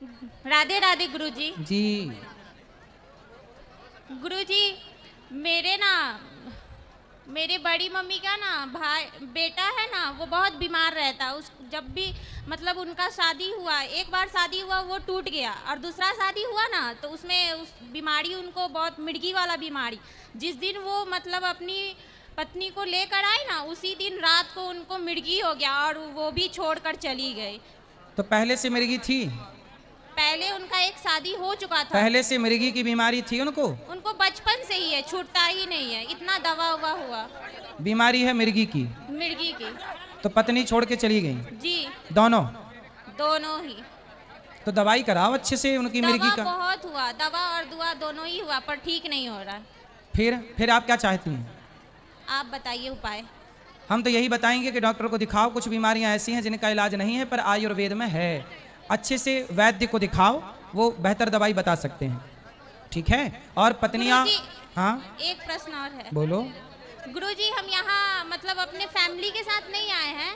राधे राधे गुरुजी। जी। गुरुजी, मेरे बड़ी मम्मी का ना भाई बेटा है ना, वो बहुत बीमार रहता। उस जब भी मतलब उनका शादी हुआ, एक बार शादी हुआ वो टूट गया, और दूसरा शादी हुआ ना तो उसमें उस बीमारी उनको बहुत मिर्गी वाला बीमारी। जिस दिन वो मतलब अपनी पत्नी को लेकर आई ना, उसी दिन रात को उनको मिर्गी हो गया और वो भी छोड़कर चली गई। तो पहले से मिर्गी थी? पहले उनका एक शादी हो चुका था। पहले से मिर्गी की बीमारी थी उनको? उनको बचपन से ही है, छूटता ही नहीं है, इतना दवा हुआ हुआ बीमारी है मिर्गी की? मिर्गी की। तो पत्नी छोड़ के चली गई? जी। दोनों? दोनों ही। तो दवाई कराओ अच्छे से उनकी मिर्गी दवा का। बहुत हुआ, दवा और दुआ दोनों ही हुआ, पर ठीक नहीं हो रहा। फिर आप क्या चाहती हैं? आप बताइए उपाय। हम तो यही बताएंगे कि डॉक्टर को दिखाओ। कुछ बीमारियां ऐसी हैं जिनका इलाज नहीं है, पर आयुर्वेद में है। अच्छे से वैद्य को दिखाओ, वो बेहतर दवाई बता सकते हैं। ठीक है? और पत्नियां? हाँ, एक प्रश्न और है। बोलो। गुरुजी, हम यहाँ मतलब अपने फैमिली के साथ नहीं आए हैं।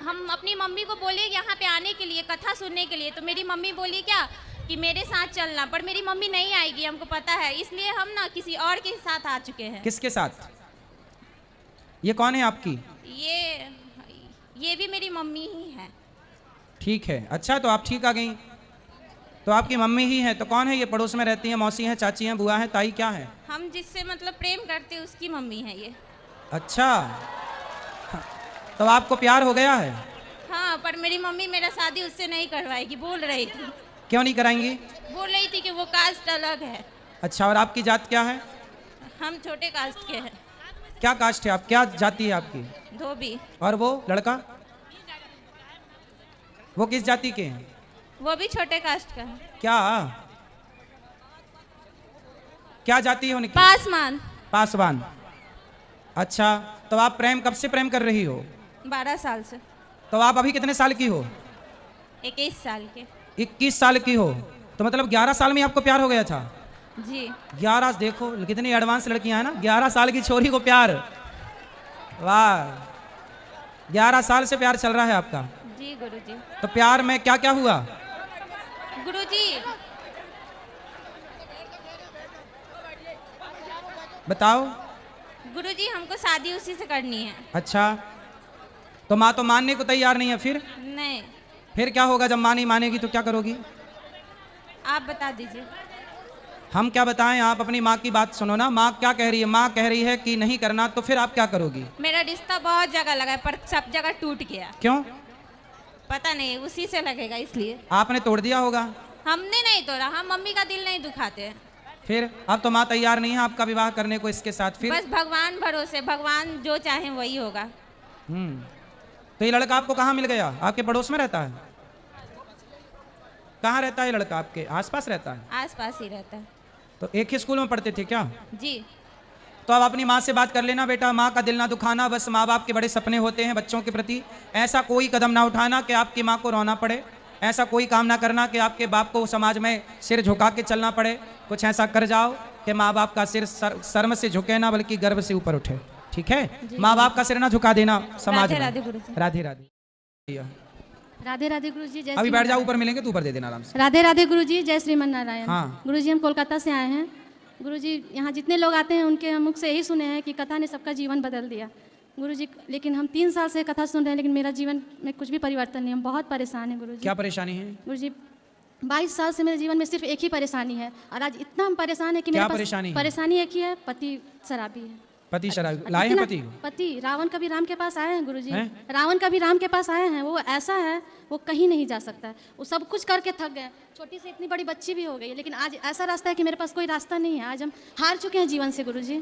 हम अपनी मम्मी को बोले यहाँ पे आने के लिए, कथा सुनने के लिए, तो मेरी मम्मी बोली क्या कि मेरे साथ चलना, पर मेरी मम्मी नहीं आएगी, हमको पता है, इसलिए हम ना किसी और के साथ आ चुके हैं। किसके साथ? ये कौन है आपकी? ये भी मेरी मम्मी ही है। ठीक है, अच्छा, तो आप ठीक आ गई। तो आपकी मम्मी ही है, तो कौन है ये? पड़ोस में रहती हैं? मौसी हैं, चाची हैं, बुआ हैं, ताई, क्या है? हम जिससे मतलब प्रेम करते उसकी मम्मी है ये। अच्छा, तो आपको प्यार हो गया है? हाँ, पर मेरी मम्मी मेरा शादी उससे नहीं करवाएगी, बोल रही थी। क्यों नहीं कराएंगी? बोल रही थी कि वो कास्ट अलग है। अच्छा, और आपकी जात क्या है? हम छोटे कास्ट के हैं। क्या कास्ट है आप? क्या जाति है आपकी? धोबी। और वो लड़का, वो किस जाति के हैं? वो भी छोटे कास्ट का है। क्या जाति है उनकी? पासवान। पासवान। अच्छा, तो आप कब से प्रेम कर रही हो? 12 साल से। तो आप अभी कितने साल की हो? 21 साल के। 21 साल की हो, तो मतलब 11 साल में आपको प्यार हो गया था? जी। 11, देखो कितनी एडवांस लड़कियां हैं ना, 11 साल की छोरी को प्यार। वाह, 11 साल से प्यार चल रहा है आपका? जी गुरुजी। तो प्यार में क्या क्या हुआ? गुरुजी बताओ। गुरुजी, हमको शादी उसी से करनी है। अच्छा, तो माँ तो मानने को तैयार नहीं है, फिर? नहीं। फिर क्या होगा जब माँ नहीं मानेगी तो क्या करोगी? आप बता दीजिए। हम क्या बताएं, आप अपनी माँ की बात सुनो ना। माँ क्या कह रही है? माँ कह रही है कि नहीं करना, तो फिर आप क्या करोगी? मेरा रिश्ता बहुत जगह लगा है, पर सब जगह टूट गया। क्यों? पता नहीं, उसी से लगेगा इसलिए। आपने तोड़ दिया होगा। हमने नहीं तोड़ा, हम मम्मी का दिल नहीं दुखाते हैं। फिर अब तो माँ तैयार नहीं है आपका विवाह करने को इसके साथ, फिर? बस भगवान भरोसे, भगवान जो चाहे वही होगा। तो ये लड़का आपको कहाँ मिल गया? आपके पड़ोस में रहता है? कहाँ रहता है ये लड़का? आपके आसपास रहता है? आसपास ही रहता है। तो एक ही स्कूल में पढ़ते थे क्या? जी। तो अब अपनी माँ से बात कर लेना बेटा, माँ का दिल ना दुखाना। बस माँ बाप के बड़े सपने होते हैं बच्चों के प्रति। ऐसा कोई कदम ना उठाना कि आपकी माँ को रोना पड़े। ऐसा कोई काम ना करना कि आपके बाप को समाज में सिर झुका के चलना पड़े। कुछ ऐसा कर जाओ कि माँ बाप का सिर शर्म से झुके ना, बल्कि गर्व से ऊपर उठे। ठीक है? माँ बाप का सिर ना झुका देना समाज में। राधे गुरुजी। राधे राधे। राधे राधे गुरुजी। जय अभी बैठ जाओ, ऊपर मिलेंगे तो ऊपर दे देना आराम से। राधे राधे गुरुजी। जय श्रीमन नारायण। हाँ। गुरुजी, हम कोलकाता से आए हैं। गुरुजी, यहाँ जितने लोग आते हैं उनके मुख से यही सुने हैं कि कथा ने सबका जीवन बदल दिया। गुरुजी, लेकिन हम 3 साल से कथा सुन रहे हैं, लेकिन मेरा जीवन में कुछ भी परिवर्तन नहीं। हम बहुत परेशान हैं गुरुजी। क्या परेशानी है? गुरुजी, 22 साल से मेरे जीवन में सिर्फ एक ही परेशानी है, और आज इतना हम परेशान है कि मेरे पास परेशानी एक ही है, पति शराबी है। पति शराबी? लाए हैं पति? पति रावण कभी राम के पास आए हैं गुरुजी। रावण कभी राम के पास आए हैं। वो ऐसा है, वो कहीं नहीं जा सकता है। वो सब कुछ करके थक गए। छोटी से इतनी बड़ी बच्ची भी हो गई है, लेकिन आज ऐसा रास्ता है कि मेरे पास कोई रास्ता नहीं है। आज हम हार चुके हैं जीवन से गुरुजी।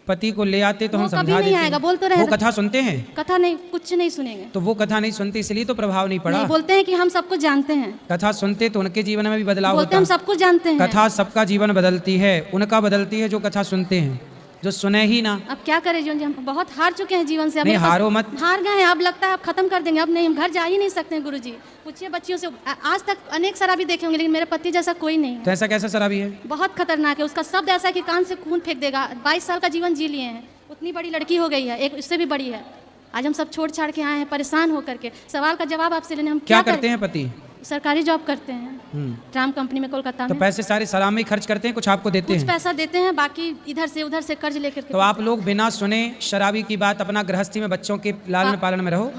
पति को ले आते तो हम समझा देते। नहीं आएगा, बोल तो रहे। वो कथा सुनते हैं? कथा नहीं, कुछ नहीं सुनेंगे। तो वो कथा नहीं सुनते, इसलिए तो प्रभाव नहीं पड़ा। नहीं, बोलते हैं कि हम सब कुछ जानते हैं। कथा सुनते तो उनके जीवन में भी बदलाव होता है। हम सब कुछ जानते हैं। कथा सबका जीवन बदलती है, उनका बदलती है जो कथा सुनते हैं, जो सुने ही ना। अब क्या करें जो, हम बहुत हार चुके हैं जीवन से। अब नहीं, हारो मत। हार गए हैं, अब लगता है अब खत्म कर देंगे। अब नहीं, हम घर जा ही नहीं सकते हैं गुरुजी। पूछिए बच्चियों से, आज तक अनेक शराबी देखे होंगे, लेकिन मेरे पति जैसा कोई नहीं। तो ऐसा कैसा शराबी है? बहुत खतरनाक है। उसका शब्द ऐसा है कि कान से खून फेंक देगा। 22 साल का जीवन जी लिए हैं। उतनी बड़ी लड़की हो गई है, एक इससे भी बड़ी है। आज हम सब छोड़ छाड़ के आए हैं परेशान होकर के। सवाल का जवाब आपसे लेने हम क्या करें? करते हैं पति? सरकारी जॉब करते हैं ट्राम कंपनी में कोलकाता तो में। पैसे सारे सलाम में ही खर्च करते हैं, कुछ आपको देते कुछ हैं? पैसा देते हैं, बाकी इधर से उधर से कर्ज लेकर के। तो आप लोग बिना सुने शराबी की बात अपना गृहस्थी में बच्चों के लालन पालन में रहो।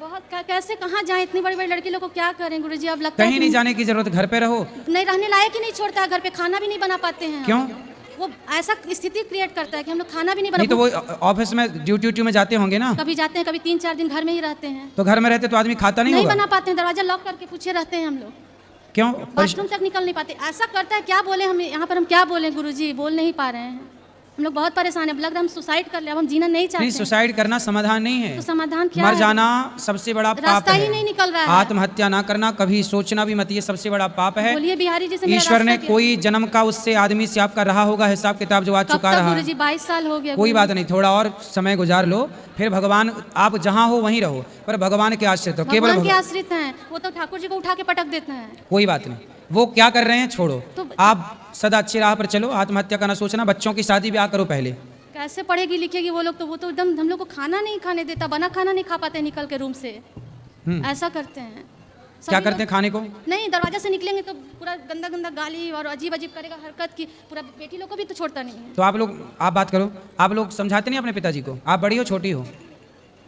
बहुत कैसे कहाँ जाएं, इतनी बड़ी बड़ी लड़की लोग को क्या करें गुरुजी? अब लगता है कहीं नहीं जाने की जरूरत, घर पे रहो। नहीं रहने लायक ही नहीं छोड़ता है, घर पे खाना भी नहीं बना पाते हैं। क्यों? वो ऐसा स्थिति क्रिएट करता है कि हम लोग खाना भी नहीं नहीं बना। तो वो ऑफिस में ड्यूटी में जाते होंगे ना? कभी जाते हैं, कभी 3-4 दिन घर में ही रहते हैं। तो घर में रहते तो आदमी खाता नहीं नहीं होगा? बना पाते हैं, दरवाजा लॉक करके पूछे रहते हैं हम लोग। क्यों? वॉशरूम तक निकल नहीं पाते। ऐसा करता है, क्या बोले हम यहाँ पर? हम क्या बोले गुरुजी? बोल नहीं पा रहे हैं। हम लोग बहुत परेशान है। लग रहा है हम सुसाइड कर ले, अब हम जीना नहीं चाहते। नहीं, सुसाइड करना समाधान नहीं है। तो समाधान क्या मर है? जाना सबसे बड़ा पाप रास्ता है। ही नहीं निकल रहा है। आत्महत्या ना करना, कभी सोचना भी मत, ये सबसे बड़ा पाप है। बोलिए बिहारी जी से मेरा ईश्वर ने रास्ता क्या? कोई जन्म का उससे आदमी से आपका रहा होगा हिसाब किताब जो आज कब चुका तक रहा है। गुरुजी? 22 साल हो गया। कोई बात नहीं, थोड़ा और समय गुजार लो, फिर भगवान, आप जहाँ हो वहीं रहो, पर भगवान के आश्रित हो। केवल भगवान के आश्रित हैं, वो तो ठाकुर जी को उठा के पटक देते हैं। कोई बात नहीं, वो क्या कर रहे हैं छोड़ो। तो आप सदा अच्छी राह पर चलो, आत्महत्या का ना सोचना, बच्चों की शादी ब्याह करो पहले। कैसे पढ़ेगी लिखेगी वो लोग? तो वो तो एकदम हम लोग को खाना नहीं खाने देता, बना खाना नहीं खा पाते निकल के रूम से। ऐसा करते हैं। क्या सभी करते हैं खाने को? नहीं, दरवाजा से निकलेंगे तो पूरा गंदा गंदा गाली और अजीब अजीब करेगा हरकत की। पूरा बेटी लोग को भी तो छोड़ता नहीं है। तो आप बात करो, आप लोग समझाते नहीं अपने पिताजी को? आप बड़ी हो छोटी हो?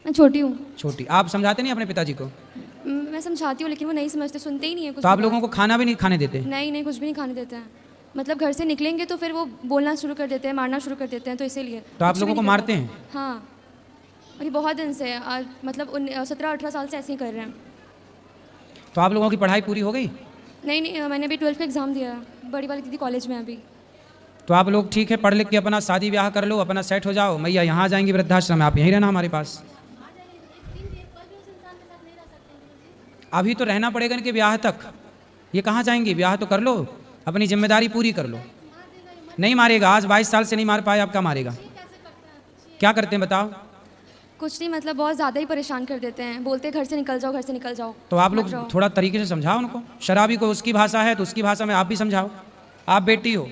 मैं छोटी हूँ। छोटी। आप समझाते नहीं अपने पिताजी को? मैं समझाती हूँ लेकिन वो नहीं समझते, सुनते ही नहीं है कुछ। तो आप लोगों को खाना भी नहीं खाने देते? नहीं, कुछ भी नहीं खाने देते हैं। मतलब घर से निकलेंगे तो फिर वो बोलना शुरू कर देते हैं, मारना शुरू कर देते हैं, तो इसीलिए। तो आप कुछ लोगों भी को नहीं मारते कर हैं? पाते। हाँ, और ये बहुत दिन से मतलब 17-18 साल से ऐसे ही कर रहे हैं। तो आप लोगों की पढ़ाई पूरी हो गई? नहीं, मैंने अभी 12th का एग्ज़ाम दिया है। बड़ी वाली दीदी कॉलेज में है अभी। तो आप लोग ठीक है, पढ़ लिख के अपना शादी ब्याह कर लो, अपना सेट हो जाओ। मैया यहाँ आ जाएंगी वृद्धाश्रम में, आप यहीं रहना हमारे पास। अभी तो रहना पड़ेगा इनके ब्याह तक। ये कहाँ जाएंगे? ब्याह तो कर लो, अपनी जिम्मेदारी पूरी कर लो। नहीं मारेगा, आज 22 साल से नहीं मार पाए, अब क्या मारेगा? क्या करते हैं बताओ? कुछ नहीं, मतलब बहुत ज़्यादा ही परेशान कर देते हैं। बोलते हैं घर से निकल जाओ, घर से निकल जाओ। तो आप लोग थोड़ा तरीके से समझाओ उनको। शराबी को उसकी भाषा है तो उसकी भाषा में आप भी समझाओ। आप बेटी हो,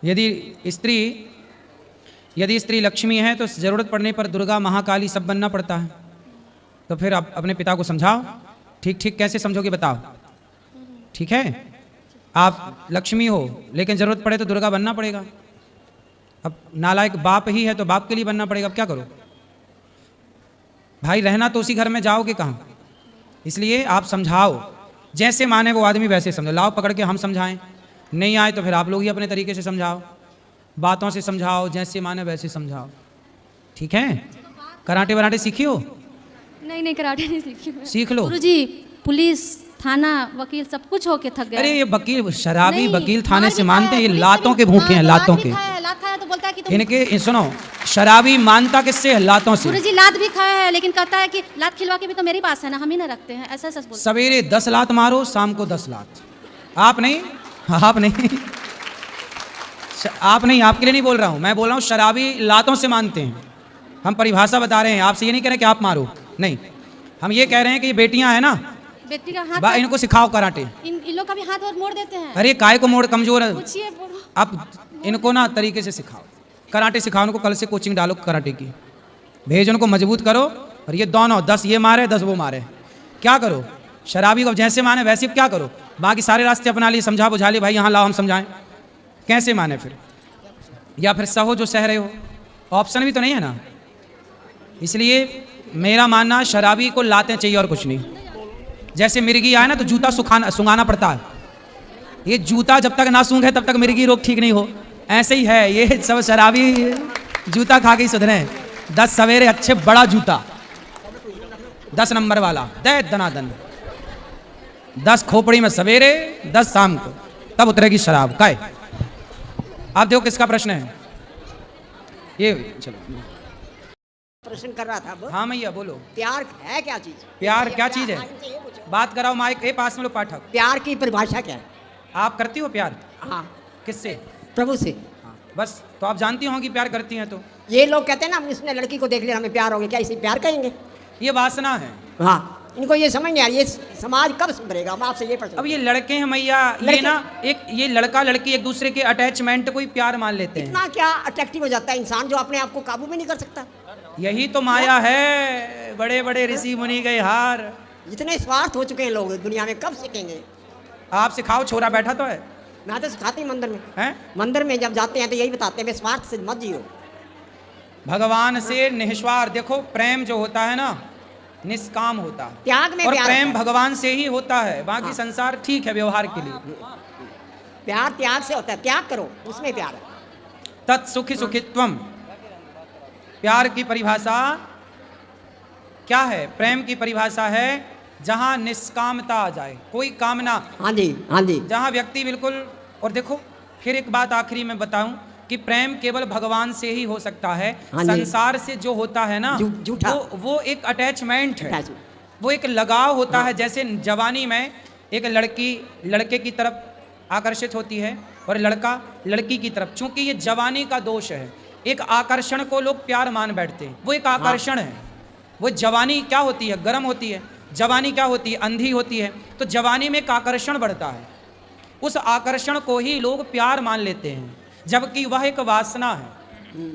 यदि स्त्री लक्ष्मी है तो ज़रूरत पड़ने पर दुर्गा, महाकाली सब बनना पड़ता है। तो फिर आप अपने पिता को समझाओ। ठीक कैसे समझोगे बताओ? ठीक है, आप लक्ष्मी हो लेकिन ज़रूरत पड़े तो दुर्गा बनना पड़ेगा। अब नालायक बाप ही है तो बाप के लिए बनना पड़ेगा। अब क्या करो भाई? रहना तो उसी घर में, जाओगे कहाँ? इसलिए आप समझाओ, जैसे माने वो आदमी वैसे समझो। लाओ पकड़ के हम समझाएं, नहीं आए तो फिर आप लोग ही अपने तरीके से समझाओ, बातों से समझाओ, जैसे माने वैसे समझाओ। ठीक है? कराटे वराटे सीखी हो? नहीं, कराटे नहीं सीखी मैं। सीख लो। गुरुजी, पुलिस, थाना, वकील सब कुछ होके थक गए। अरे ये वकील, शराबी नहीं, वकील थाने मार से भी मानते खाया, हैं? ये पुलिस लातों से के भी- भूखे हैं, हाँ, लातों लात भी के। खाया है, लात खाया तो बोलता है कि तुम। इनके सुनो, शराबी मानता किससे है? लातों से। गुरुजी लात भी खाया है लेकिन कहता है कि लात खिलवा के भी तो मेरे पास है ना, हम ही ना रखते हैं। ऐसा बोलता है। सवेरे 10 लात मारो, शाम को 10 लात। आप नहीं, आपके लिए नहीं बोल रहा हूँ, मैं बोल रहा हूँ शराबी लातों से मानते हैं। हम परिभाषा बता रहे हैं, आपसे ये नहीं कह रहे कि आप मारो, नहीं। हम ये कह रहे हैं कि ये बेटियां हैं ना, बेटी का हाथ इनको सिखाओ कराटे। इन लोग का भी हाथ और मोड़ देते हैं। अरे काय को मोड़, कमजोर है। पूछिए। अब इनको ना तरीके से सिखाओ, कराटे सिखाओ उनको। कल से कोचिंग डालो कराटे की, भेज उनको, मजबूत करो। और ये दोनों 10 ये मारे 10 वो मारे, क्या करो? शराबी को जैसे माने वैसे क्या करो? बाकी सारे रास्ते अपना लिए, समझा बुझा लिए, भाई यहाँ लाओ हम समझाएं। कैसे माने फिर? या फिर सहो जो सह रहे हो, ऑप्शन भी तो नहीं है ना। इसलिए मेरा मानना, शराबी को लाते चाहिए और कुछ नहीं। जैसे मिर्गी आए ना तो जूता सुंघाना पड़ता है। ये जूता जब तक ना सूंघे तब तक मिर्गी रोग ठीक नहीं हो। ऐसे ही है, ये सब शराबी जूता खा के ही सुधरे। 10 सवेरे अच्छे बड़ा जूता, 10 नंबर वाला, दे दनादन, 10 खोपड़ी में सवेरे, 10 शाम को, तब उतरेगी शराब। काय आप देखो किसका प्रश्न है ये? चलो प्रश्न कर रहा था अब। हाँ मैया बोलो। प्यार है क्या चीज? प्यार क्या चीज है? बात कराओ माइक के पास में लो। पाठक, प्यार की परिभाषा क्या है? आप करती हो प्यार? हाँ, किससे? प्रभु से। हाँ, बस तो आप जानती होंगी प्यार करती हैं तो। ये लोग कहते हैं ना, हम इसने लड़की को देख लिया हमें प्यार हो गया, क्या इसे प्यार कहेंगे? ये वासना है। हाँ, इनको ये समझ नहीं आ रही, ये समाज कब सुधरेगा? हम आपसे ये प्रश्न। अब ये लड़के हैं मैया, ये ना ये लड़का लड़की एक दूसरे के अटैचमेंट को ही प्यार मान लेते हैं। इतना क्या अट्रैक्टिव हो जाता है इंसान जो अपने आप को काबू में नहीं कर सकता? यही तो माया है, बड़े बड़े ऋषि मुनि गए हार। इतने स्वार्थ हो चुके हैं लोग दुनिया में, कब सीखेंगे? आप सिखाओ, छोरा बैठा तो है मैं तो सिखाती हूँ मंदिर में। हैं? मंदिर में जब जाते हैं तो यही बताते हैं, स्वार्थ से मत जियो। भगवान से निस्वार्थ। देखो प्रेम जो होता है ना, निष्काम होता है, त्याग में और प्यार प्रेम होता है। भगवान से ही होता है। बाकी संसार ठीक है व्यवहार के लिए। प्यार त्याग से होता है, त्याग करो, उसमें प्यार है। तत्सुखि सुखित्वम। प्यार की परिभाषा क्या है? प्रेम की परिभाषा है जहां निष्कामता आ जाए, कोई कामना। हाँ जी, हाँ जी। जहां व्यक्ति बिल्कुल। और देखो फिर एक बात आखिरी में बताऊं कि प्रेम केवल भगवान से ही हो सकता है। हाँ जी। संसार से जो होता है ना, झूठा। वो एक अटैचमेंट है, Attachment। वो एक लगाव होता है। जैसे जवानी में एक लड़की लड़के की तरफ आकर्षित होती है और लड़का लड़की की तरफ। चूंकि ये जवानी का दोष है, एक आकर्षण को लोग प्यार मान बैठते हैं। वो एक आकर्षण है। वो जवानी क्या होती है? गर्म होती है। जवानी क्या होती है? अंधी होती है। तो जवानी में एक आकर्षण बढ़ता है, उस आकर्षण को ही लोग प्यार मान लेते हैं, जबकि वह एक वासना है।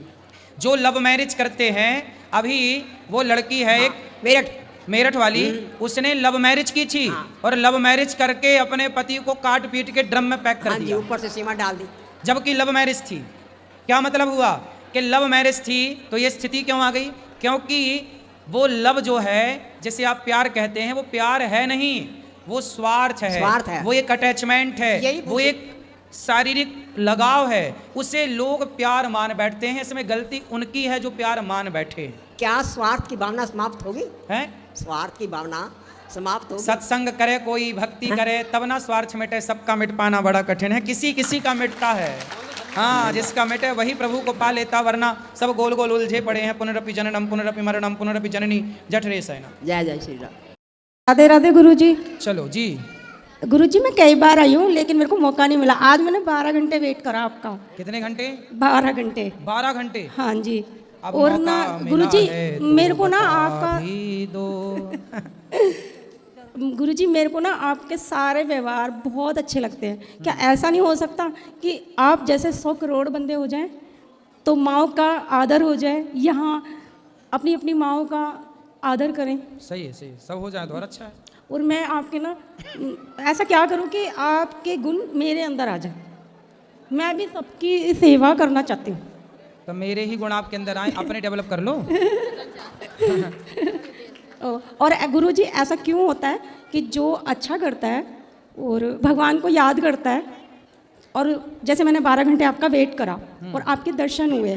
जो लव मैरिज करते हैं, अभी वो लड़की है एक मेरठ वाली, उसने लव मैरिज की थी और लव मैरिज करके अपने पति को काट पीट के ड्रम में पैक कर हाँ जी, दिया, ऊपर से सीमा डाल दी। जबकि लव मैरिज थी। क्या मतलब हुआ कि लव मैरिज थी तो ये स्थिति क्यों आ गई? क्योंकि वो लव जो है, जिसे आप प्यार कहते हैं, वो प्यार है नहीं, वो स्वार्थ है, स्वार्थ है। वो एक अटैचमेंट है, वो एक शारीरिक लगाव है। उसे लोग प्यार मान बैठते हैं। इसमें गलती उनकी है जो प्यार मान बैठे। क्या स्वार्थ की भावना समाप्त होगी? हैं? स्वार्थ की भावना समाप्त होगी। सत्संग करे कोई, भक्ति करे, तब ना स्वार्थ मिटे। सबका मिट पाना बड़ा कठिन है, किसी किसी का मिटता है। हाँ, जिसका मिटे वही प्रभु को पा लेता, वरना सब गोल गोल उलझे पड़े हैं। पुनरपि जननम पुनरपि मरणम पुनरपि जननी जठरे सैना। जय जय श्री राम। राधे राधे गुरुजी। चलो जी। गुरुजी मैं कई बार आई हूँ लेकिन मेरे को मौका नहीं मिला। आज मैंने 12 घंटे वेट करा आपका। कितने घंटे? 12 घंटे। 12 घंटे। हाँ जी। अब और मौका ना मिला गुरुजी है तो मेरे को ना बता आपका भी दो। गुरुजी मेरे को ना आपके सारे व्यवहार बहुत अच्छे लगते हैं। क्या ऐसा नहीं हो सकता कि आप जैसे 100 करोड़ बंदे हो जाएं तो माओ का आदर हो जाए, यहाँ अपनी अपनी माओ का आदर करें? सही है, सही है, सब हो जाए तो और अच्छा है। और मैं आपके ना ऐसा क्या करूं कि आपके गुण मेरे अंदर आ जाए। मैं भी सबकी सेवा करना चाहती हूँ। तो मेरे ही गुण आपके अंदर आए, अपने डेवलप कर लो। और गुरुजी ऐसा क्यों होता है कि जो अच्छा करता है और भगवान को याद करता है, और जैसे मैंने 12 घंटे आपका वेट करा और आपके दर्शन हुए,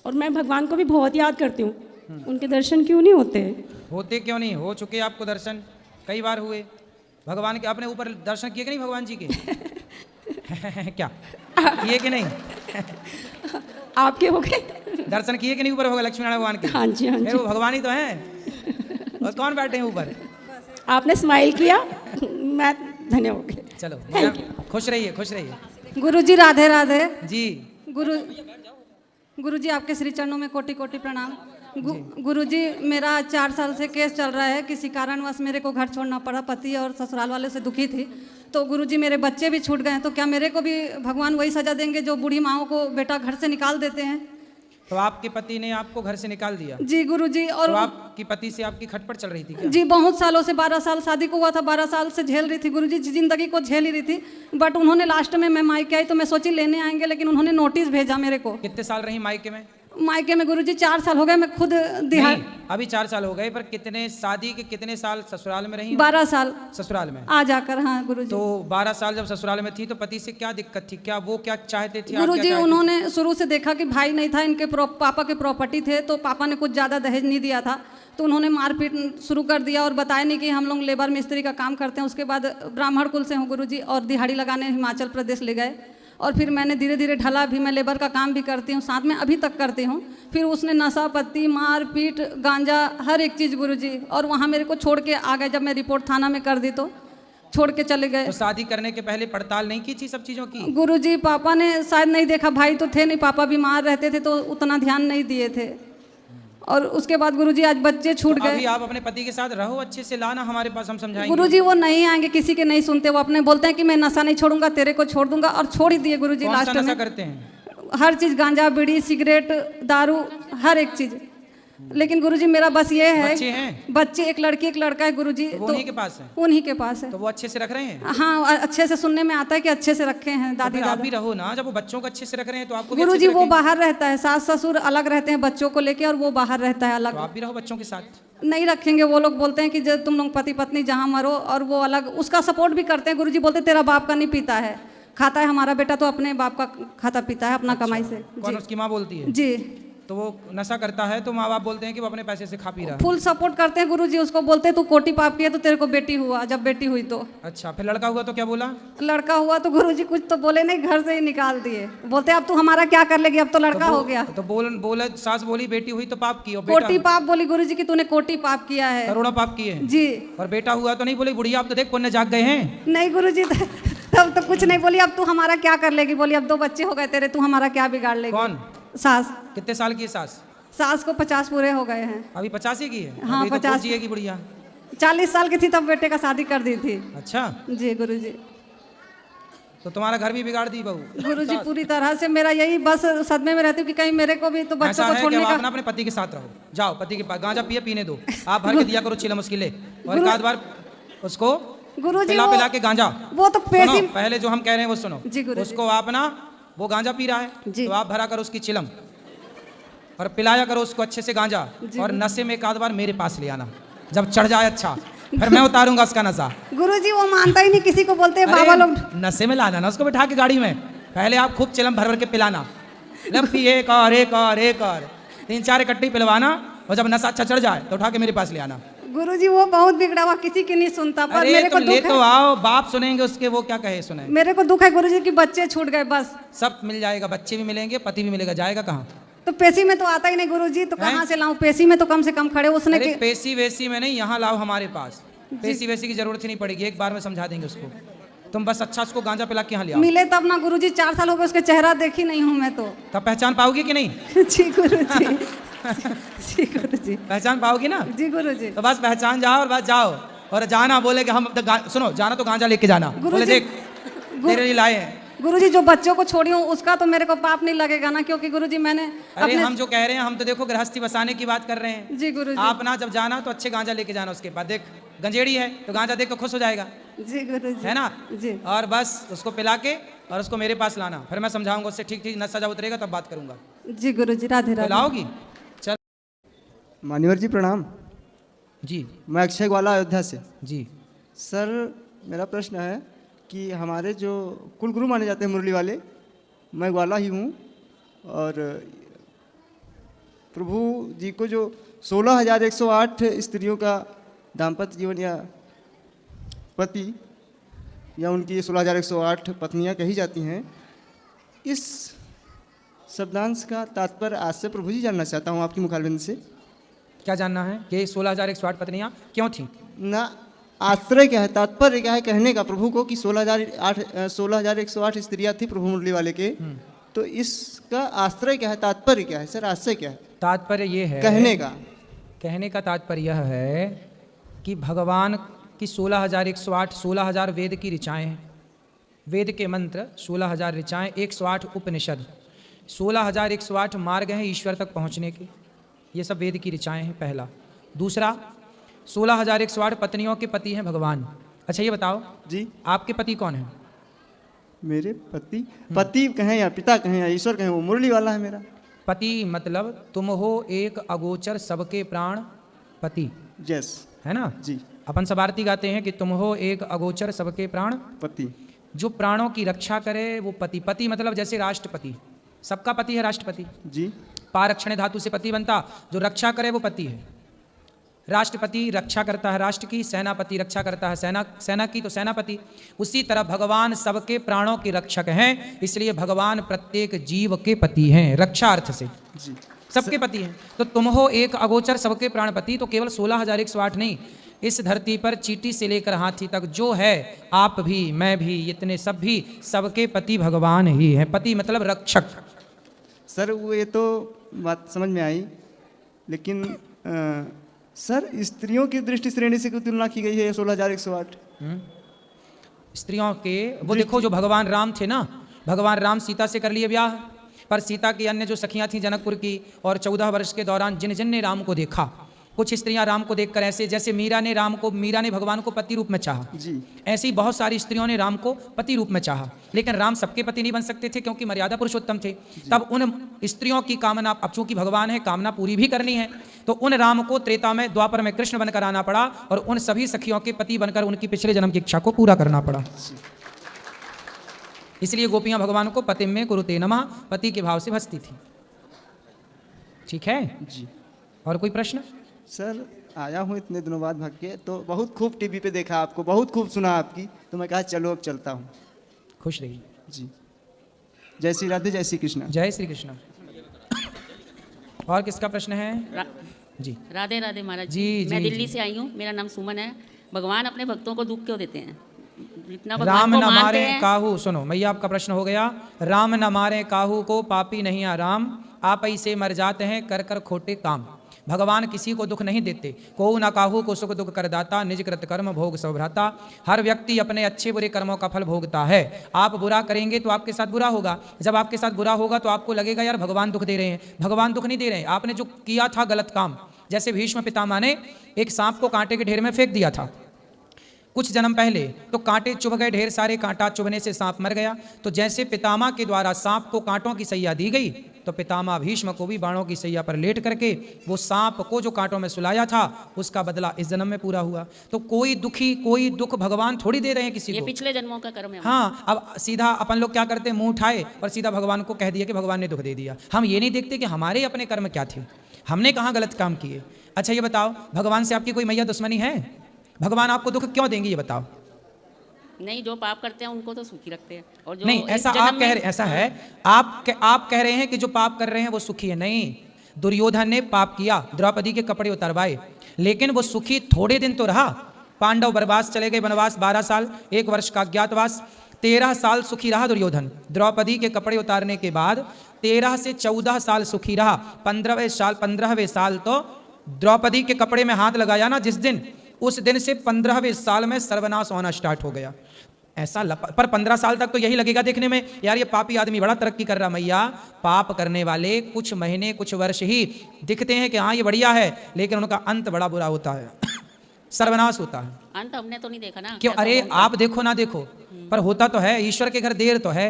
और मैं भगवान को भी बहुत याद करती हूँ, उनके दर्शन क्यों नहीं होते? होते क्यों नहीं? हो चुके आपको दर्शन, कई बार हुए। भगवान के अपने ऊपर दर्शन किए कि नहीं भगवान जी के? क्या किए कि नहीं? आपके हो गए दर्शन किए कि नहीं ऊपर होगा लक्ष्मी नारायण भगवान के? हाँ जी, हाँ जी। वो भगवान ही तो हैं। और कौन बैठे हैं ऊपर? आपने स्माइल किया, मैं धन्य हो गई। चलो, खुश रहिए, खुश रहिए। गुरुजी राधे राधे। जी। गुरुजी आपके श्री चरणों में कोटि कोटि प्रणाम। गुरुजी मेरा 4 साल से केस चल रहा है। किसी कारणवश मेरे को घर छोड़ना पड़ा। पति और ससुराल वाले से दुखी थी, तो गुरुजी मेरे बच्चे भी छूट गए हैं। तो क्या मेरे को भी भगवान वही सजा देंगे जो बूढ़ी माओं को बेटा घर से निकाल देते हैं? तो आपके पति ने आपको घर से निकाल दिया? जी गुरुजी। और तो आपकी पति से आपकी खटपट चल रही थी क्या? जी, बहुत सालों से, 12 साल शादी को हुआ था, 12 साल से झेल रही थी गुरुजी, जिंदगी को झेल ही रही थी। बट उन्होंने लास्ट में, मैं मायके आई तो मैं सोची लेने आएंगे, लेकिन उन्होंने नोटिस भेजा मेरे को। कितने साल रही मायके में? मायके में गुरुजी 4 साल हो गए। मैं खुद नहीं, अभी 4 साल हो गए, पर कितने शादी के कितने साल ससुराल में रही? 12 साल ससुराल में आ जाकर। हाँ गुरुजी। तो 12 साल जब ससुराल में थी तो पति से क्या दिक्कत थी? क्या वो क्या चाहते थे? गुरुजी उन्होंने शुरू से देखा कि भाई नहीं था, इनके पापा के प्रॉपर्टी थे, तो पापा ने कुछ ज़्यादा दहेज नहीं दिया था, तो उन्होंने मारपीट शुरू कर दिया और बताया नहीं कि हम लोग लेबर मिस्त्री का काम करते हैं। उसके बाद ब्राह्मण कुल से हूँ गुरुजी, और दिहाड़ी लगाने हिमाचल प्रदेश ले गए, और फिर मैंने धीरे धीरे ढला भी। मैं लेबर का काम भी करती हूँ, साथ में अभी तक करती हूँ। फिर उसने नशा पत्ती, मार पीट, गांजा, हर एक चीज़ गुरुजी, और वहाँ मेरे को छोड़ के आ गए। जब मैं रिपोर्ट थाना में कर दी तो छोड़ के चले गए। तो शादी करने के पहले पड़ताल नहीं की थी सब चीज़ों की? गुरुजी पापा ने शायद नहीं देखा, भाई तो थे नहीं, पापा बीमार रहते थे तो उतना ध्यान नहीं दिए थे। और उसके बाद गुरुजी आज बच्चे छूट गए। अभी आप अपने पति के साथ रहो, अच्छे से लाना हमारे पास, हम समझाएंगे। गुरुजी वो नहीं आएंगे, किसी के नहीं सुनते। वो अपने बोलते हैं कि मैं नशा नहीं छोड़ूंगा, तेरे को छोड़ दूंगा, और छोड़ ही दिए गुरुजी। लास्ट में नशा करते हैं? हर चीज़, गांजा, बीड़ी, सिगरेट, दारू, हर एक चीज़। लेकिन गुरुजी मेरा बस ये है, बच्चे हैं? बच्चे एक लड़की एक लड़का है गुरुजी। तो वो उन्हीं के पास है? उन्हीं के पास है। तो वो अच्छे से रख रहे हैं? हाँ, अच्छे से सुनने में आता है कि अच्छे से रखे हैं तो दादी फिर आप भी दादा। रहो ना, जब वो बच्चों को अच्छे से रख रहे हैं तो आपको भी गुरुजी अच्छे से वो रखें। बाहर रहता है, सास ससुर अलग रहते हैं बच्चों को लेके, और वो बाहर रहता है तो अलग। आप भी रहो बच्चों के साथ। नहीं रखेंगे, वो लोग बोलते हैं कि जब तुम लोग पति पत्नी जहाँ मरो, और वो अलग उसका सपोर्ट भी करते हैं। गुरुजी बोलते तेरा बाप का नहीं पीता है, खाता है हमारा बेटा तो अपने बाप का खाता पीता है अपना कमाई से। कौन? उसकी माँ बोलती है? जी, तो वो नशा करता है तो माँ बाप बोलते हैं कि वो अपने पैसे से खा पी रहा है। फुल सपोर्ट करते हैं गुरुजी उसको, बोलते हैं तू कोटी पाप किया तो तेरे को बेटी हुआ, जब बेटी हुई तो। अच्छा, फिर लड़का हुआ तो क्या बोला? लड़का हुआ तो गुरुजी कुछ तो बोले नहीं, घर से ही निकाल दिए। बोलते अब तू हमारा क्या कर लेगी, अब तो लड़का हो गया। तो बोले सास बोली बेटी हुई तो पाप की, और बेटा कोटी पाप बोली गुरुजी कि तूने कोटी पाप किया है। करोड़ों पाप किए हैं। जी और बेटा हुआ तो नहीं बोली बुढ़िया अब तो देख पुण्य जाग गए हैं? नहीं गुरुजी, तब तो कुछ नहीं बोली, अब तू हमारा क्या कर लेगी। बोली अब 2 बच्चे हो गए तेरे, तू हमारा क्या बिगाड़ लेगी। कौन? सास। कितने साल की है सास? सास को 50 पूरे हो गए हैं। अभी 85 की है? हाँ, अभी तो 50 खूब जिएगी बुढ़िया। 40 साल की थी तब बेटे का शादी कर दी थी। अच्छा, जी गुरुजी। तो तुम्हारा घर भी बिगाड़ दी बहू? गुरुजी पूरी तरह से मेरा यही बस सदमे में रहती हूँ कि कहीं मेरे को भी तो ऐसा बच्चों को है कि छोड़ने आप का। अपना अपने पति के साथ रहो, जाओ पति के पास, गांजा पिए पीने दो, आप भर के दिया करो चिलम उसके लिए, और एक आध बार उसको गुरुजी पिला पिला के गांजा। वो तो पेशी। सुनो, पहले जो हम कह रहे हैं वो सुनो। जी गुरुजी। उसको आप ना, वो गांजा पी रहा है जी। तो आप भरा करो उसकी चिलम और पिलाया करो उसको अच्छे से गांजा, और नशे में एक आध बार मेरे पास ले आना, जब चढ़ जाए अच्छा फिर मैं उतारूंगा उसका नशा। गुरुजी वो मानता ही नहीं, किसी को बोलते हैं बाबा लोग। नशे में लाना ना उसको बिठा के गाड़ी में, पहले आप खूब चिलम भर भर के पिलाना, लपी एक और एक और एक और 3-4 इकट्ठी पिलवाना, और जब नशा अच्छा चढ़ जाए तो उठा के मेरे पास ले आना। गुरुजी वो बहुत बिगड़ा हुआ, किसी की नहीं सुनता, पर अरे मेरे को तुम ले दुख तो है। आओ, बाप सुनेंगे उसके, वो क्या कहे सुने। मेरे को दुख है गुरुजी कि बच्चे छूट गए बस। सब मिल जाएगा, बच्चे भी मिलेंगे, पति भी मिलेगा, जाएगा कहाँ? तो पेशी में तो आता ही नहीं गुरुजी, तो कहाँ से लाऊं? पेशी में तो कम से कम खड़े उसने अरे के। पेशी वेसी में नहीं, यहाँ लाओ हमारे पास, पेशी वेसी की जरूरत ही नहीं पड़ेगी, एक बार में समझा देंगे उसको। तुम बस अच्छा उसको गांजा पिला के यहाँ ले आओ। मिले तब ना गुरुजी, 4 साल हो गए उसके चेहरा देखी नहीं हूँ मैं तो। तब पहचान पाओगी कि नहीं? जी गुरुजी। जी गुरुजी। पहचान पाओगी ना? जी गुरुजी। तो बस पहचान जाओ और बस जाओ, और जाना बोले कि हम अब तक सुनो, जाना तो गांजा लेके जाना, बोले देख तेरे लिए लाए हैं। गुरुजी जो बच्चों को छोड़ी हूँ उसका तो मेरे को पाप नहीं लगेगा ना, क्योंकि गुरुजी मैंने अरे हम जो कह रहे हैं, हम तो देखो गृहस्थी बसाने की बात कर रहे हैं। जी गुरुजी। आप ना जब जाना तो अच्छे गांजा लेके जाना, उसके बाद देख गंजेड़ी है तो गांजा देख के खुश हो जाएगा, जी गुरुजी। है ना? जी। और बस उसको पिला के और उसको मेरे पास लाना, फिर मैं समझाऊंगा उससे, ठीक ठीक नशा जब उतरेगा तब बात करूंगा। जी गुरुजी, राधे राधे। लाओगी? चल। मान्यवर जी प्रणाम। जी मैं अक्षय ग्वाला अयोध्या से। जी। सर मेरा प्रश्न है कि हमारे जो कुल गुरु माने जाते हैं मुरली वाले, मैं ग्वाला ही हूँ, और प्रभु जी को जो 16,108 स्त्रियों का दाम्पत्य जीवन या पति या उनकी 16,108 पत्नियां कही जाती हैं, इस शब्दांश का तात्पर्य आज से प्रभु जी जानना चाहता हूँ आपकी मुखारबिंद से। क्या जानना है कि 16,108 पत्नियां क्यों थी? ना आश्रय क्या है, तात्पर्य क्या है कहने का प्रभु को कि 16,108 स्त्रियां थी प्रभु मुरली वाले के, तो इसका आश्रय क्या है, तात्पर्य क्या है सर, आश्रय क्या है तात्पर्य ये है कहने का? कहने का तात्पर्य यह है कि भगवान की 16,108 16,000 वेद की ऋचाएँ हैं, वेद के मंत्र 16,000 ऋचाएँ, 108 उपनिषद, 16,108 मार्ग हैं ईश्वर तक पहुंचने के, ये सब वेद की ऋचाएँ हैं, पहला। दूसरा, 16,108 पत्नियों के पति हैं भगवान। अच्छा ये बताओ जी, आपके पति कौन है? मेरे पति कहें या पिता कहें या ईश्वर कहें, वो मुरली वाला है मेरा। पति मतलब तुम हो एक अगोचर सबके प्राण पति, यस है ना? जी, अपन सब आरती गाते हैं कि तुम हो एक अगोचर सबके प्राण पति। जो प्राणों की रक्षा करे वो पति। पति मतलब जैसे राष्ट्रपति, सबका पति है राष्ट्रपति, जी, पारक्षण धातु से पति बनता, जो रक्षा करे वो पति है। राष्ट्रपति रक्षा करता है राष्ट्र की, सेनापति रक्षा करता है सेना की, तो सेनापति। उसी तरह भगवान सबके प्राणों के रक्षक हैं, इसलिए भगवान प्रत्येक जीव के पति हैं, रक्षा अर्थ से जी, सबके पति हैं। तो तुम हो एक अगोचर सबके प्राणपति, तो केवल 16,108 नहीं, इस धरती पर चींटी से लेकर हाथी तक जो है, आप भी मैं भी इतने सब भी सबके पति भगवान ही हैं। पति मतलब रक्षक। सर वो ये तो बात समझ में आई, लेकिन सर स्त्रियों की दृष्टि श्रेणी से क्यों तुलना की गई है 16,108? स्त्रियों के वो देखो, जो भगवान राम थे ना, भगवान राम सीता से कर लिए ब्याह, पर सीता की अन्य जो सखियां थीं जनकपुर की, और 14 वर्ष के दौरान जिन जिन ने राम को देखा, कुछ स्त्रियां राम को देखकर ऐसे, जैसे मीरा ने भगवान को पति रूप में चाहा, जी। ऐसी बहुत सारी स्त्रियों ने राम को पति रूप में चाहा, लेकिन राम सबके पति नहीं बन सकते थे क्योंकि मर्यादा पुरुषोत्तम थे। तब उन स्त्रियों की कामना, अब चूंकि भगवान है, कामना पूरी भी करनी है, तो उन राम को त्रेता में, द्वापर में कृष्ण बनकर आना पड़ा और उन सभी सखियों के पति बनकर उनकी पिछले जन्म की इच्छा को पूरा करना पड़ा। इसलिए गोपियां भगवान को पतिम में कुरुते नमः, पति के भाव से भजती थी। ठीक है जी। और कोई प्रश्न? सर आया हूँ इतने दिनों बाद भाग के, तो बहुत खूब टीवी पे देखा आपको, बहुत खूब सुना आपकी, तो मैं कहा चलो अब चलता हूँ। खुश रहिए जी। जय श्री राधे, जय श्री कृष्ण। जय श्री कृष्ण। और किसका प्रश्न है? जी राधे राधे महाराज जी, मैं जी, दिल्ली जी। से आई हूँ, मेरा नाम सुमन है। भगवान अपने भक्तों को दुख क्यों देते हैं? इतना राम भगवान को न मानते मारे हैं। काहू, सुनो मैया आपका प्रश्न हो गया। राम न मारे काहू को, पापी नहीं आराम, आप ऐसे मर जाते हैं कर कर खोटे काम। भगवान किसी को दुख नहीं देते, को न काहू को सुख दुख कर दाता, निज कृत कर्म भोग सब भ्राता। हर व्यक्ति अपने अच्छे बुरे कर्मों का फल भोगता है। आप बुरा करेंगे तो आपके साथ बुरा होगा, जब आपके साथ बुरा होगा तो आपको लगेगा यार भगवान दुख दे रहे हैं। भगवान दुख नहीं दे रहे हैं, आपने जो किया था गलत काम। जैसे भीष्म पितामह ने एक सांप को कांटे के ढेर में फेंक दिया था कुछ जन्म पहले, तो कांटे चुभ गए ढेर सारे, कांटा चुभने से सांप मर गया। तो जैसे पितामह के द्वारा सांप को कांटों की सैया दी गई, तो पितामह भीष्म को भी बाणों की सैया पर लेट करके वो सांप को जो कांटों में सुलाया था उसका बदला इस जन्म में पूरा हुआ। तो कोई दुख भगवान थोड़ी दे रहे हैं किसी ये को। पिछले जन्मों का कर्म है। हाँ, अब सीधा अपन लोग क्या करते हैं, मुंह उठाए और सीधा भगवान को कह दिया कि भगवान ने दुख दे दिया। हम ये नहीं देखते कि हमारे अपने कर्म क्या थे, हमने कहाँ गलत काम किए। अच्छा ये बताओ, भगवान से आपकी कोई मैया दुश्मनी है? भगवान आपको दुख क्यों देंगे ये बताओ? नहीं, जो पाप करते हैं उनको तो सुखी रखते हैं। और जो नहीं, इस ऐसा जन्म आप कह में- रहे, ऐसा है आप कह रहे हैं कि जो पाप कर रहे हैं वो सुखी है। नहीं, दुर्योधन ने पाप किया, द्रौपदी के कपड़े उतरवाए, लेकिन वो सुखी थोड़े दिन तो रहा। पांडव वनवास चले गए, वनवास 12 साल, 1 वर्ष का अज्ञातवास, 13 साल सुखी रहा दुर्योधन। द्रौपदी के कपड़े उतारने के बाद 13 से 14 साल सुखी रहा। 15वें साल तो द्रौपदी के कपड़े में हाथ लगाया ना जिस दिन, उस दिन से 15वें साल में सर्वनाश होना स्टार्ट हो गया। ऐसा पर 15 साल तक तो यही लगेगा देखने में, यार ये पापी आदमी बड़ा तरक्की कर रहा। मैया, पाप करने वाले कुछ महीने कुछ वर्ष ही दिखते हैं कि हाँ ये बढ़िया है, लेकिन उनका अंत बड़ा बुरा होता है, सर्वनाश होता है। अंत हमने तो नहीं देखा ना। क्यों? कैसा अरे होगा? आप देखो ना देखो, पर होता तो है। ईश्वर के घर देर तो है,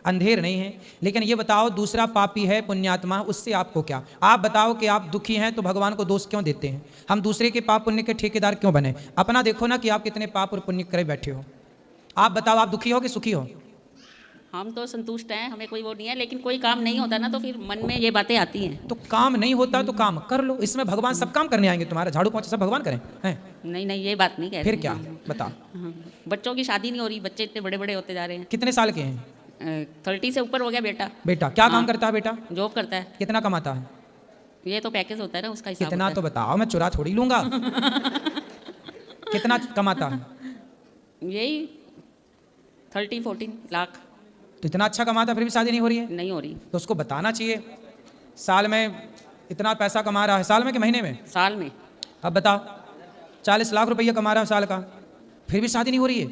अंधेर नहीं है। लेकिन ये बताओ, दूसरा पापी है पुण्यात्मा, उससे आपको क्या? आप बताओ कि आप दुखी हैं तो भगवान को दोष क्यों देते हैं? हम दूसरे के पाप पुण्य के ठेकेदार क्यों बने? अपना देखो ना कि आप कितने पाप और पुण्य करे बैठे हो। आप बताओ, आप दुखी हो कि सुखी हो? हम तो संतुष्ट हैं, हमें कोई वो नहीं है, लेकिन कोई काम नहीं होता ना तो फिर मन में ये बातें आती हैं। तो काम नहीं होता तो काम कर लो, इसमें भगवान सब काम करने आएंगे। तुम्हारा झाड़ू पोंछा सब भगवान करें हैं? नहीं नहीं, ये बात नहीं कह रहे। फिर क्या बताओ? हाँ, बच्चों की शादी नहीं हो रही, बच्चे इतने बड़े बड़े होते जा रहे हैं। कितने साल के हैं? 30 से ऊपर हो गया बेटा। बेटा क्या काम हाँ। करता है? बेटा जॉब करता है। कितना कमाता है? ये तो पैकेज होता है ना, उसका हिसाब कितना होता तो बताओ, मैं चुरा थोड़ी लूंगा। कितना कमाता है? है। यही 13-14 लाख। तो इतना अच्छा कमाता फिर भी शादी नहीं हो रही है? नहीं हो रही। तो उसको बताना चाहिए साल में इतना पैसा कमा रहा है, साल में कि महीने में? साल में। अब बताओ, 40 लाख रुपया कमा रहा है साल का, फिर भी शादी नहीं हो रही है?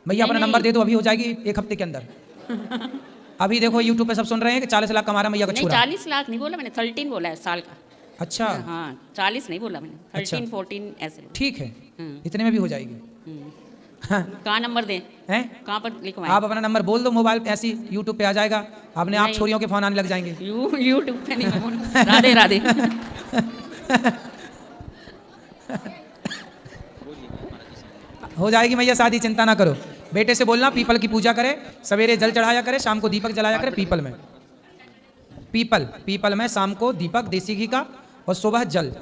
भैया अपना नंबर दे दो, अभी हो जाएगी 1 हफ्ते के अंदर। अभी देखो यूट्यूब पे सब सुन रहे हैं कि 40 लाख कमा रहा है मैया का नहीं, छोरा। 40 लाख नहीं बोला मैंने, 13 बोला है साल का। अच्छा हाँ, 40 नहीं बोला मैंने, अच्छा। 13-14 ऐसे। ठीक है, हम्म। इतने में भी हो जाएगी। हाँ। कहाँ नंबर दें? हैं? कहाँ पर लिखवाएं? आप अपना नंबर बोल दो, मोबाइल पे ऐसी यूट्यूब पे आ जाएगा, अपने आप नहीं। छोरियों के फोन आने लग जाएंगे। यूट्यूब पे नहीं बोलूं। राधे राधे। हो जाएगी मैया शादी, चिंता ना करो। बेटे से बोलना पीपल की पूजा करे, सवेरे जल चढ़ाया करे, शाम को दीपक जलाया करे पीपल में। पीपल में शाम को दीपक देसी घी का और सुबह जल।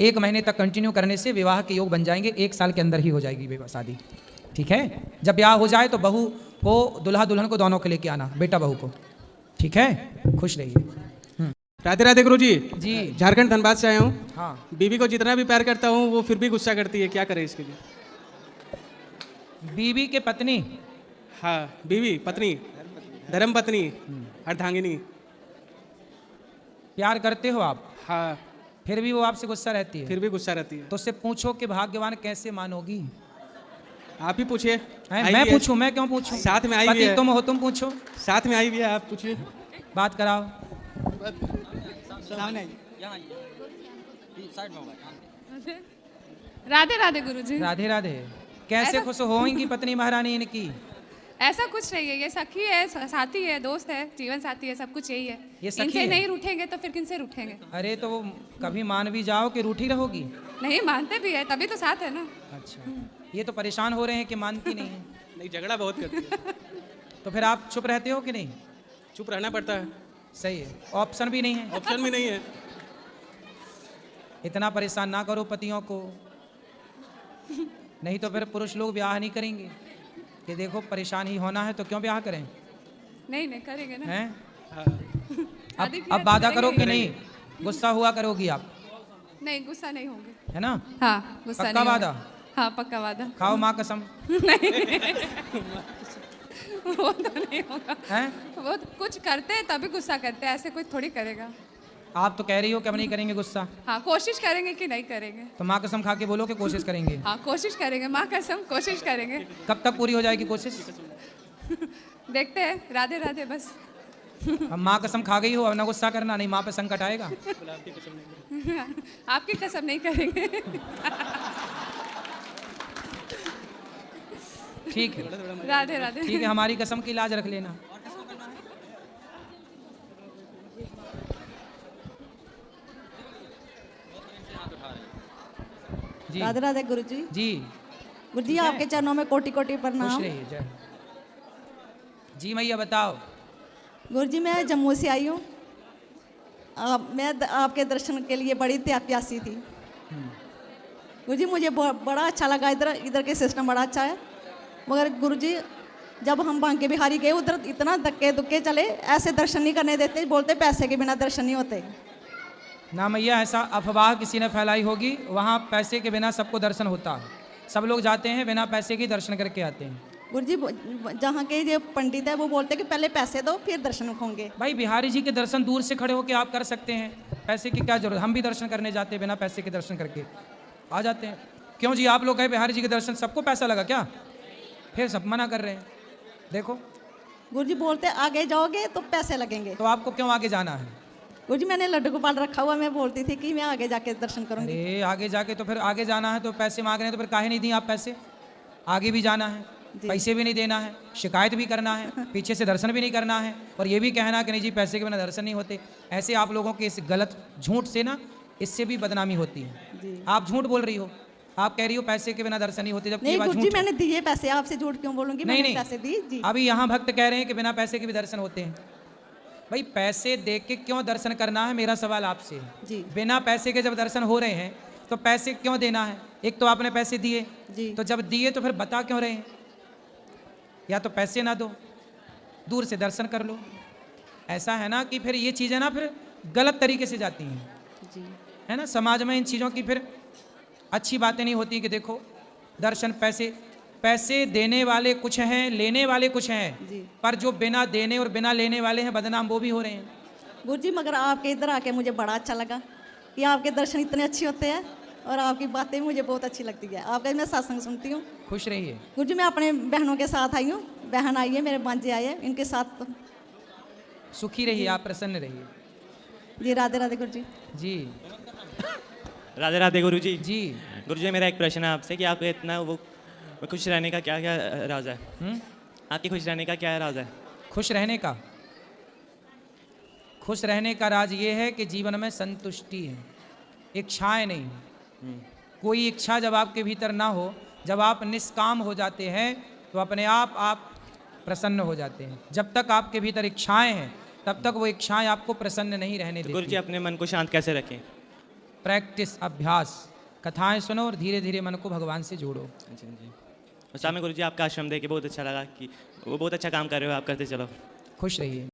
1 महीने तक कंटिन्यू करने से विवाह के योग बन जाएंगे। 1 साल के अंदर ही हो जाएगी विवाह शादी। ठीक है? जब ब्याह हो जाए तो बहू को, दुल्हा दुल्हन को दोनों को लेके आना, बेटा बहू को। ठीक है? खुश रहिए। राधे राधे गुरु जी। जी झारखंड धनबाद से आया हूँ। हाँ। बीवी को जितना भी प्यार करता हूँ वो फिर भी गुस्सा करती है, क्या करें इसके लिए? बीवी के पत्नी? हाँ, बीवी पत्नी, धर्म पत्नी, अर्धांगिनी। प्यार करते हो आप? हाँ। फिर भी वो आपसे गुस्सा रहती है? फिर भी गुस्सा रहती है। तो उससे पूछो कि भाग्यवान कैसे मानोगी? आप ही पूछिए। मैं पूछूं? मैं क्यों पूछूं? साथ में आई पति हुई है। तुम हो, तुम पूछो। साथ में आई हुई है, आप पूछिए। बात कराओ। राधे राधे गुरुजी। राधे राधे। कैसे खुश होंगी पत्नी महारानी इनकी? ऐसा कुछ नहीं है, ये सखी है, साथी है, दोस्त है, जीवन साथी है, सब कुछ यही है। ये सखी इनसे है? नहीं रूठेंगे तो फिर किनसे रूठेंगे? अरे तो वो कभी मान भी जाओ कि रूठी रहोगी? नहीं मानते भी है, तभी तो साथ है ना। अच्छा, ये तो परेशान हो रहे हैं कि मानती नहीं है। नहीं, झगड़ा बहुत करती है। तो फिर आप चुप रहते हो कि नहीं? चुप रहना पड़ता है। सही है, ऑप्शन भी नहीं है। ऑप्शन भी नहीं है। इतना परेशान ना करो पतियों को, नहीं तो फिर पुरुष लोग ब्याह नहीं करेंगे कि देखो परेशान ही होना है तो क्यों ब्याह करें? नहीं नहीं करेंगे ना। हैं? शादी की अब है तो वादा करो करेंगे। कि नहीं? गुस्सा हुआ करोगी आप, नहीं गुस्सा नहीं होंगे। है ना? हाँ गुस्सा पक्का नहीं वादा? होंगे। हाँ पक्का वादा। खाओ माँ कसम। वो तो नहीं होगा। हैं? वो तो कुछ करते हैं तभी गुस्सा करते हैं, ऐसे कोई थोड़ी करेगा। आप तो कह रही हो कि हम नहीं करेंगे गुस्सा, हाँ कोशिश करेंगे कि नहीं करेंगे। तो माँ कसम खा के बोलो कि कोशिश करेंगे। हाँ कोशिश करेंगे, माँ कसम कोशिश करेंगे। कब तक पूरी हो जाएगी कोशिश? देखते हैं, राधे राधे बस। अब माँ कसम खा गई हो, अब ना गुस्सा करना, नहीं माँ पे संकट आएगा। आपकी कसम नहीं करेंगे। ठीक है, राधे राधे। ठीक है, हमारी कसम की लाज रख लेना। जी राधे राधे गुरुजी। जी गुरुजी आपके चरणों में कोटि कोटि खुश प्रणाम। रहिए, जय। जी मैया बताओ। गुरुजी मैं जम्मू से आई हूँ। मैं आपके दर्शन के लिए बड़ी प्यासी थी। गुरुजी मुझे बड़ा अच्छा लगा, इधर के सिस्टम बड़ा अच्छा है। मगर गुरुजी जब हम बांके बिहारी गए उधर इतना धक्के दुक्के चले, ऐसे दर्शन नहीं करने देते, बोलते पैसे के बिना दर्शन नहीं होते। ना मैया ऐसा अफवाह किसी ने फैलाई होगी, वहाँ पैसे के बिना सबको दर्शन होता है। सब लोग जाते हैं बिना पैसे के दर्शन करके आते हैं। गुरुजी जहाँ के जो पंडित है वो बोलते हैं कि पहले पैसे दो फिर दर्शन होंगे। भाई बिहारी जी के दर्शन दूर से खड़े होकर आप कर सकते हैं, पैसे की क्या जरूरत? हम भी दर्शन करने जाते हैं बिना पैसे के दर्शन करके आ जाते हैं। क्यों जी आप लोग गए बिहारी जी के दर्शन, सबको पैसा लगा क्या? फिर सब मना कर रहे हैं। देखो गुरुजी बोलते आगे जाओगे तो पैसे लगेंगे। तो आपको क्यों आगे जाना है? गुरुजी मैंने लड्डू गोपाल रखा हुआ, मैं बोलती थी कि मैं आगे जाके दर्शन करूंगी। अरे आगे जाके तो फिर आगे जाना है तो पैसे मांग रहे हैं, तो फिर काहे नहीं दिए आप पैसे? आगे भी जाना है, पैसे भी नहीं देना है, शिकायत भी करना है, पीछे से दर्शन भी नहीं करना है, और ये भी कहना कि नहीं जी पैसे के बिना दर्शन नहीं होते। ऐसे आप लोगों के इस गलत झूठ से ना इससे भी बदनामी होती है। आप झूठ बोल रही हो, आप कह रही हो पैसे के बिना दर्शन नहीं होते, जबकि नहीं ये बात गुरुजी झूठ है। मैंने दिए पैसे, आपसे झूठ क्यों बोलूंगी? नहीं मैंने नहीं, पैसे दिए जी। अभी यहाँ भक्त कह रहे हैं कि बिना पैसे के भी दर्शन होते हैं। भाई पैसे दे के क्यों दर्शन करना है, मेरा सवाल आपसे जी। बिना पैसे के जब दर्शन हो रहे हैं तो पैसे क्यों देना है? एक तो आपने पैसे दिए जी, तो जब दिए तो फिर बता क्यों रहे हैं? या तो पैसे ना दो, दूर से दर्शन कर लो। ऐसा है ना कि फिर ये चीज़ें ना फिर गलत तरीके से जाती हैं जी। है ना। समाज में इन चीज़ों की फिर अच्छी बातें नहीं होती कि देखो दर्शन पैसे देने वाले कुछ हैं, लेने वाले कुछ हैं, पर जो बिना देने और बिना लेने वाले हैं बदनाम वो भी हो रहे हैं। गुरुजी मगर आपके इधर आके मुझे बड़ा अच्छा लगा कि आपके दर्शन इतने अच्छे होते हैं और आपकी बातें मुझे बहुत अच्छी लगती है। आपका मैं सत्संग सुनती हूँ। खुश रहिए। गुरुजी मैं अपने बहनों के साथ आई हूँ, बहन आई है, मेरे भांजे आए हैं, इनके साथ तो सुखी रहिए, आप प्रसन्न रहिए। जी राधे राधे गुरुजी। जी राधे राधे गुरुजी। जी गुरुजी मेरा एक प्रश्न है आपसे कि आपको इतना वो खुश रहने का क्या क्या राज है? आपकी खुश रहने का क्या राज है? खुश रहने का राज ये है कि जीवन में संतुष्टि है, इच्छाएं नहीं। कोई इच्छा जब आपके भीतर ना हो, जब आप निष्काम हो जाते हैं तो अपने आप प्रसन्न हो जाते हैं। जब तक आपके भीतर इच्छाएं हैं तब तक वो इच्छाएं आपको प्रसन्न नहीं रहने देती। गुरुजी अपने मन को शांत कैसे रखें? प्रैक्टिस, अभ्यास, कथाएं सुनो और धीरे धीरे मन को भगवान से जोड़ो। जी जी। और सामने गुरुजी आपका आश्रम देख के बहुत अच्छा लगा कि वो बहुत अच्छा काम कर रहे हो, आप करते चलो। खुश रहिए।